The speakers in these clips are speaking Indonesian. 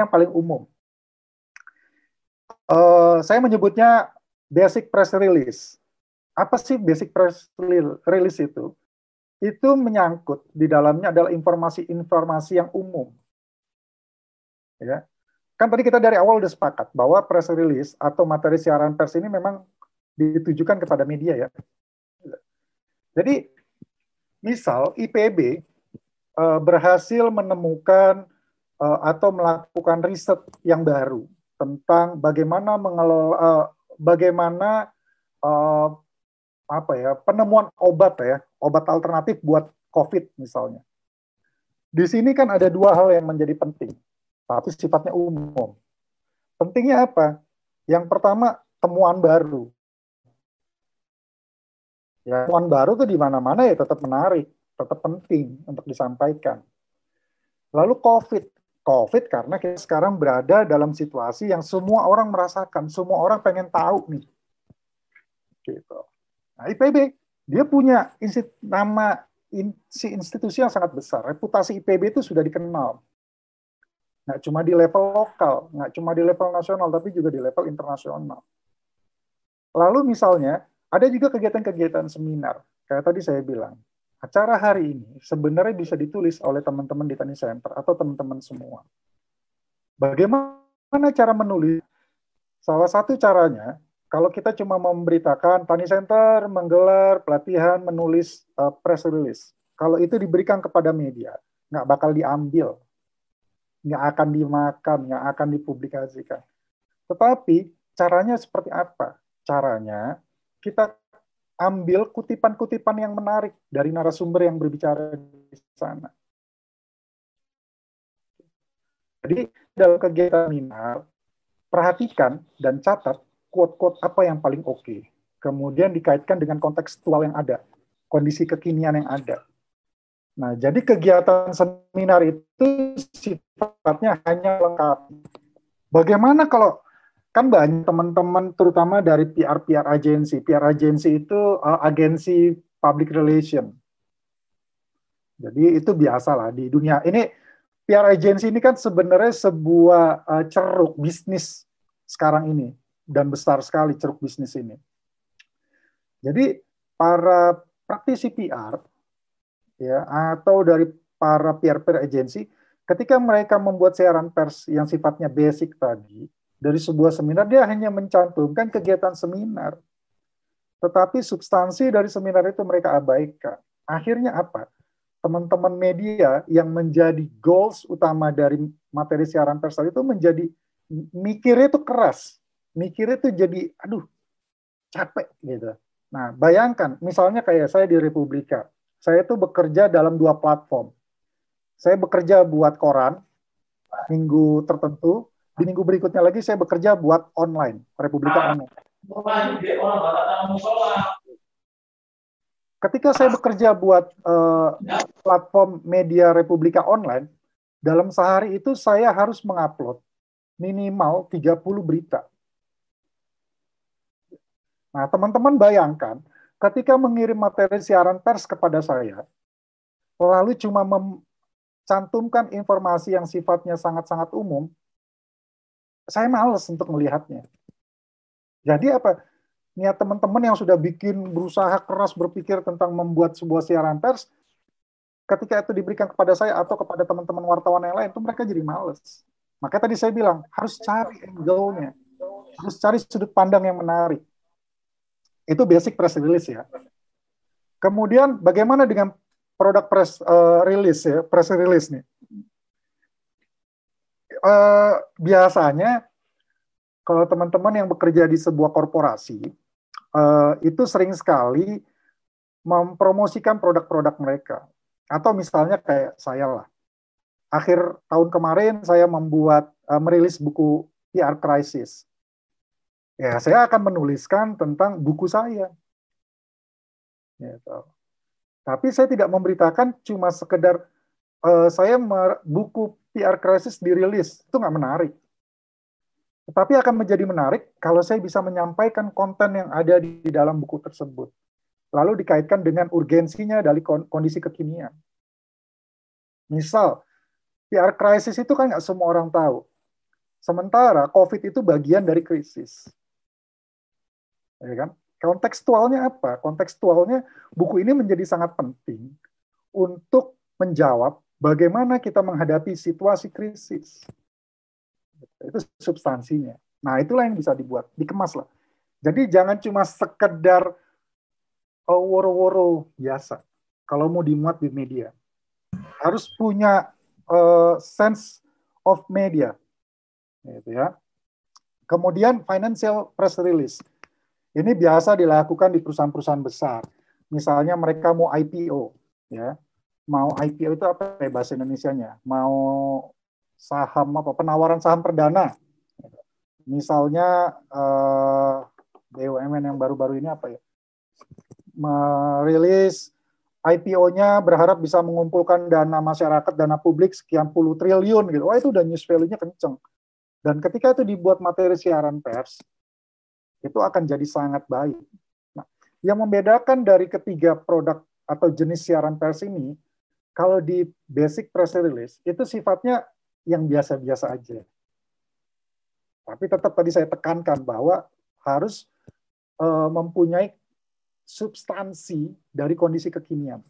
yang paling umum. Saya menyebutnya basic press release. Apa sih basic press release itu? Itu menyangkut di dalamnya adalah informasi-informasi yang umum. Ya. Kan tadi kita dari awal udah sepakat bahwa press release atau materi siaran pers ini memang ditujukan kepada media ya. Jadi misal IPB berhasil menemukan atau melakukan riset yang baru tentang bagaimana mengelola bagaimana penemuan obat obat alternatif buat COVID misalnya. Di sini kan ada dua hal yang menjadi penting, tapi sifatnya umum. Pentingnya apa? Yang pertama, temuan baru. Ya, temuan baru tuh di mana-mana ya tetap menarik, tetap penting untuk disampaikan. Lalu COVID karena kita sekarang berada dalam situasi yang semua orang merasakan, semua orang pengen tahu nih. Gitu. Nah, IPB dia punya institusi yang sangat besar. Reputasi IPB itu sudah dikenal. Nggak cuma di level lokal, nggak cuma di level nasional, tapi juga di level internasional. Lalu misalnya, ada juga kegiatan-kegiatan seminar. Kayak tadi saya bilang, acara hari ini sebenarnya bisa ditulis oleh teman-teman di Tani Center atau teman-teman semua. Bagaimana cara menulis? Salah satu caranya, kalau kita cuma memberitakan Tani Center menggelar pelatihan menulis press release. Kalau itu diberikan kepada media, nggak bakal diambil, nggak akan dimakan, nggak akan dipublikasikan. Tetapi caranya seperti apa? Caranya kita ambil kutipan-kutipan yang menarik dari narasumber yang berbicara di sana. Jadi dalam kegiatan seminar, perhatikan dan catat quote-quote apa yang paling oke. Kemudian dikaitkan dengan kontekstual yang ada, kondisi kekinian yang ada. Nah, jadi kegiatan seminar itu sifatnya hanya lengkap. Bagaimana kalau kan banyak teman-teman terutama dari PR agensi. PR agensi itu agensi public relation. Jadi itu biasalah di dunia. Ini PR agensi ini kan sebenarnya sebuah ceruk bisnis sekarang ini dan besar sekali ceruk bisnis ini. Jadi para praktisi PR ya atau dari para PR agensi ketika mereka membuat siaran pers yang sifatnya basic tadi dari sebuah seminar, dia hanya mencantumkan kegiatan seminar. Tetapi substansi dari seminar itu mereka abaikan. Akhirnya apa? Teman-teman media yang menjadi goals utama dari materi siaran pers itu menjadi mikirnya itu keras. Mikirnya itu jadi, aduh, capek gitu. Nah, bayangkan, misalnya kayak saya di Republika. Saya itu bekerja dalam 2 platform. Saya bekerja buat koran, minggu tertentu, di minggu berikutnya lagi saya bekerja buat online, Republika Online. Ketika saya bekerja buat platform media Republika Online, dalam sehari itu saya harus mengupload minimal 30 berita. Nah, teman-teman bayangkan, ketika mengirim materi siaran pers kepada saya, lalu cuma cantumkan informasi yang sifatnya sangat-sangat umum, saya malas untuk melihatnya. Jadi apa? Niat teman-teman yang sudah berusaha keras berpikir tentang membuat sebuah siaran pers, ketika itu diberikan kepada saya atau kepada teman-teman wartawan yang lain, itu mereka jadi malas. Makanya tadi saya bilang, harus cari angle-nya. Harus cari sudut pandang yang menarik. Itu basic press release ya. Kemudian bagaimana dengan produk press release ya, press release nih. Biasanya kalau teman-teman yang bekerja di sebuah korporasi itu sering sekali mempromosikan produk-produk mereka. Atau misalnya kayak saya lah. Akhir tahun kemarin saya merilis buku PR Crisis. Ya, saya akan menuliskan tentang buku saya. Gitu. Tapi saya tidak memberitakan cuma sekedar buku PR Crisis dirilis. Itu nggak menarik. Tetapi akan menjadi menarik kalau saya bisa menyampaikan konten yang ada di dalam buku tersebut. Lalu dikaitkan dengan urgensinya dari kondisi kekinian. Misal, PR Crisis itu kan nggak semua orang tahu. Sementara COVID itu bagian dari krisis. Ya kan? Kontekstualnya apa? Kontekstualnya buku ini menjadi sangat penting untuk menjawab bagaimana kita menghadapi situasi krisis. Itu substansinya. Nah, itulah yang bisa dibuat, dikemas lah. Jadi jangan cuma sekedar woro-woro biasa. Kalau mau dimuat di media, harus punya sense of media, gitu ya. Kemudian financial press release. Ini biasa dilakukan di perusahaan-perusahaan besar. Misalnya mereka mau IPO, ya. Mau IPO itu apa ya bahasa Indonesianya? Mau saham apa? Penawaran saham perdana. Misalnya BUMN yang baru-baru ini apa ya? Merilis IPO-nya berharap bisa mengumpulkan dana masyarakat, dana publik sekian puluh triliun gitu. Wah, itu udah news value-nya kenceng. Dan ketika itu dibuat materi siaran pers, itu akan jadi sangat baik. Nah, yang membedakan dari ketiga produk atau jenis siaran pers ini, kalau di basic press release, itu sifatnya yang biasa-biasa aja. Tapi tetap tadi saya tekankan bahwa harus mempunyai substansi dari kondisi kekinian.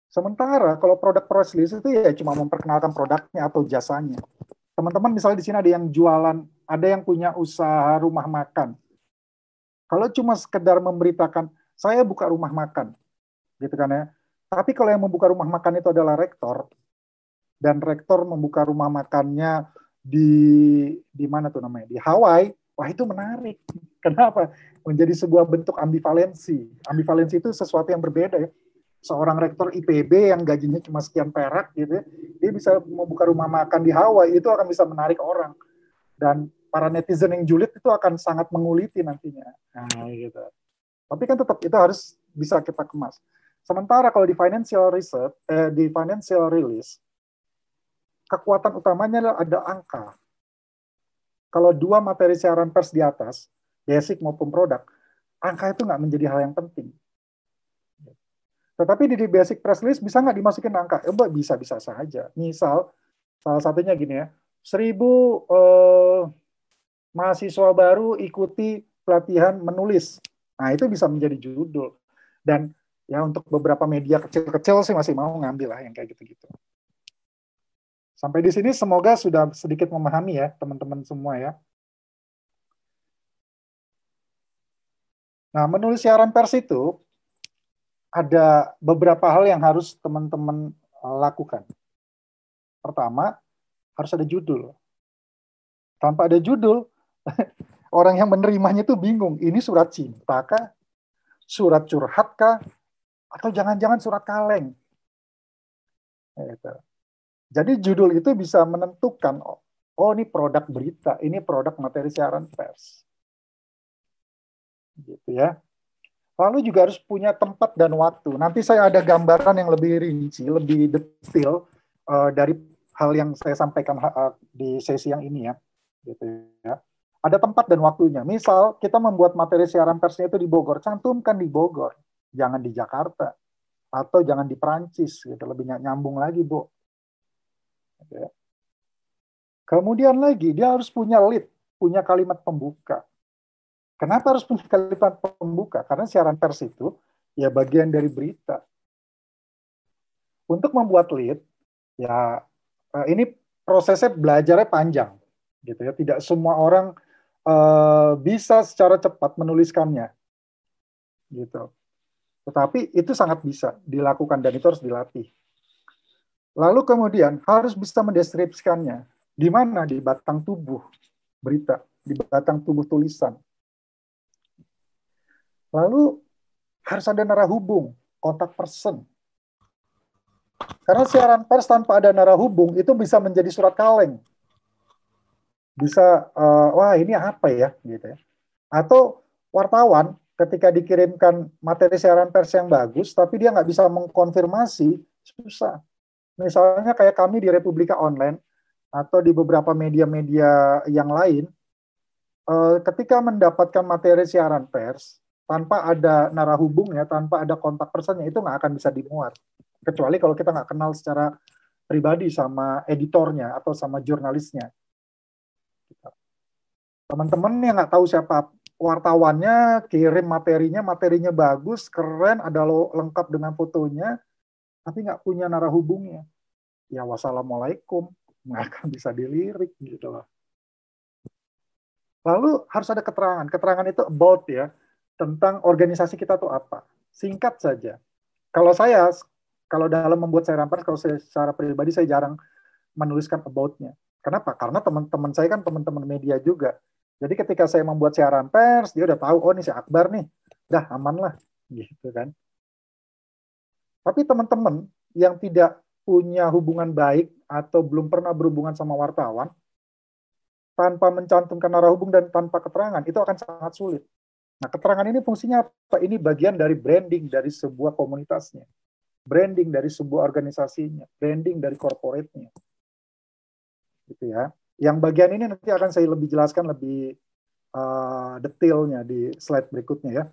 Sementara kalau produk press release itu ya cuma memperkenalkan produknya atau jasanya. Teman-teman misalnya di sini ada yang jualan, ada yang punya usaha rumah makan. Kalau cuma sekedar memberitakan, saya buka rumah makan, gitu kan ya. Tapi kalau yang membuka rumah makan itu adalah rektor, dan rektor membuka rumah makannya di mana tuh namanya? Di Hawaii, wah itu menarik. Kenapa? Menjadi sebuah bentuk ambivalensi. Ambivalensi itu sesuatu yang berbeda ya. Seorang rektor IPB yang gajinya cuma sekian perak gitu ya, dia bisa membuka rumah makan di Hawaii, itu akan bisa menarik orang. Dan para netizen yang julid itu akan sangat menguliti nantinya. Nah, gitu. Tapi kan tetap itu harus bisa kita kemas. Sementara kalau di financial research, di financial release, kekuatan utamanya adalah ada angka. Kalau dua materi siaran pers di atas, basic maupun produk, angka itu nggak menjadi hal yang penting. Tetapi di basic press list bisa nggak dimasukin angka? Bisa-bisa saja. Misal, salah satunya gini ya, 1.000 mahasiswa baru ikuti pelatihan menulis. Nah, itu bisa menjadi judul. Dan ya untuk beberapa media kecil-kecil sih masih mau ngambil lah yang kayak gitu-gitu. Sampai di sini semoga sudah sedikit memahami ya teman-teman semua ya. Nah, menulis siaran pers itu ada beberapa hal yang harus teman-teman lakukan. Pertama, harus ada judul. Tanpa ada judul, orang yang menerimanya itu bingung. Ini surat cinta kah? Surat curhat kah? Atau jangan-jangan surat kaleng? Gitu. Jadi judul itu bisa menentukan, oh ini produk berita, ini produk materi siaran pers. Gitu ya. Lalu juga harus punya tempat dan waktu. Nanti saya ada gambaran yang lebih rinci, lebih detail dari hal yang saya sampaikan di sesi yang ini ya. Gitu ya. Ada tempat dan waktunya. Misal kita membuat materi siaran persnya itu di Bogor, cantumkan di Bogor, jangan di Jakarta atau jangan di Perancis, gitu. Lebih nyambung lagi, Bu. Gitu ya. Kemudian lagi dia harus punya lead, punya kalimat pembuka. Kenapa harus punya kalimat pembuka? Karena siaran pers itu ya bagian dari berita. Untuk membuat lead, ya ini prosesnya belajarnya panjang, gitu ya. Tidak semua orang bisa secara cepat menuliskannya, gitu. Tetapi itu sangat bisa dilakukan dan itu harus dilatih. Lalu kemudian harus bisa mendeskripsikannya. Di mana? Di batang tubuh berita, di batang tubuh tulisan. Lalu harus ada narahubung, kontak person. Karena siaran pers tanpa ada narahubung itu bisa menjadi surat kaleng. Bisa, wah ini apa ya, gitu ya. Atau wartawan ketika dikirimkan materi siaran pers yang bagus, tapi dia nggak bisa mengkonfirmasi, susah. Misalnya kayak kami di Republika Online atau di beberapa media-media yang lain, ketika mendapatkan materi siaran pers tanpa ada narahubungnya, tanpa ada kontak personnya, itu nggak akan bisa dimuat. Kecuali kalau kita nggak kenal secara pribadi sama editornya atau sama jurnalisnya. Teman-teman yang nggak tahu siapa wartawannya, kirim materinya bagus, keren, ada lengkap dengan fotonya, tapi nggak punya narah hubungnya. Ya wassalamualaikum, nggak akan bisa dilirik gitu loh. Lalu harus ada keterangan. Keterangan itu about ya, tentang organisasi kita tuh apa. Singkat saja. Kalau dalam membuat saya rampar, kalau saya secara pribadi saya jarang menuliskan about-nya. Kenapa? Karena teman-teman saya kan teman-teman media juga. Jadi ketika saya membuat siaran pers, dia udah tahu, oh ini si Akbar nih, udah aman lah, gitu kan. Tapi teman-teman yang tidak punya hubungan baik atau belum pernah berhubungan sama wartawan, tanpa mencantumkan narah hubung dan tanpa keterangan, itu akan sangat sulit. Nah, keterangan ini fungsinya apa? Ini bagian dari branding dari sebuah komunitasnya, branding dari sebuah organisasinya, branding dari corporate-nya. Gitu ya. Yang bagian ini nanti akan saya lebih jelaskan lebih detailnya di slide berikutnya ya.